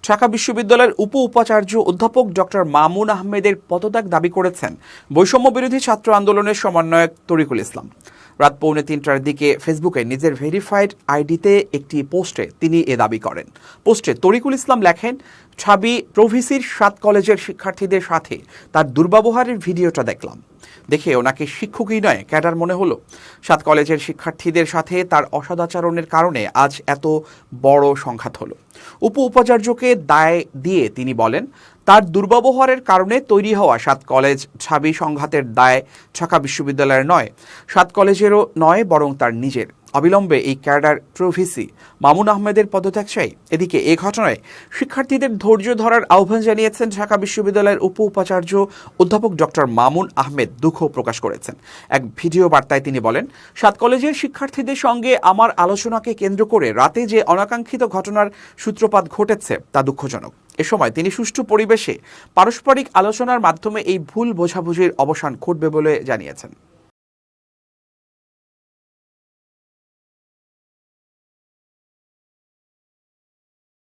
ঢাকা বিশ্ববিদ্যালয়ের উপাচার্য অধ্যাপক ডক্টর মামুন আহমেদের পদত্যাগ দাবি করেছেন বৈষম্য বিরোধী ছাত্র আন্দোলনের সমন্বয়ক তরিকুল ইসলাম। রাত 2:45টার দিকে ফেসবুকে নিজের ভেরিফাইড আইডিতে একটি পোস্টে তিনি এ দাবি করেন। পোস্টে তরিকুল ইসলাম লেখেন, ছাবি প্রভিসির 7 কলেজের শিক্ষার্থীদের সাথে তার দুর্ব্যবহারের ভিডিওটা দেখলাম। দেখে ওনাকে শিক্ষকই নয় ক্যাডার মনে হলো। 7 কলেজের শিক্ষার্থীদের সাথে তার অসদাচরণের কারণে আজ এত বড় সংঘাত হলো। উপাচার্যকে দায় দিয়ে তিনি বলেন, তার দুর্ব্যবহারের কারণে তৈরি হওয়া 7 কলেজ ছাবি সংঘাতের দায় ঢাকা বিশ্ববিদ্যালয়ের নয়, 7 কলেজেরও নয়, বরং তার নিজের। অবিলম্বে এই ক্যাডার প্রভিসি মামুন আহমেদের পদত্যাগ চাই। এদিকে এ ঘটনায় শিক্ষার্থীদের ধৈর্য ধরার আহ্বান জানিয়েছেন ঢাকা বিশ্ববিদ্যালয়ের উপাচার্য অধ্যাপক ডক্টর মামুন আহমেদ। দুঃখ প্রকাশ করেছেন। এক ভিডিও বার্তায় তিনি বলেন, 7 কলেজের শিক্ষার্থীদের সঙ্গে আমার আলোচনাকে কেন্দ্র করে রাতে যে অনাকাঙ্ক্ষিত ঘটনার সূত্রপাত ঘটেছে তা দুঃখজনক। এ সময় তিনি সুষ্ঠু পরিবেশে পারস্পরিক আলোচনার মাধ্যমে এই ভুল বোঝাবুঝির অবসান ঘটবে বলে জানিয়েছেন।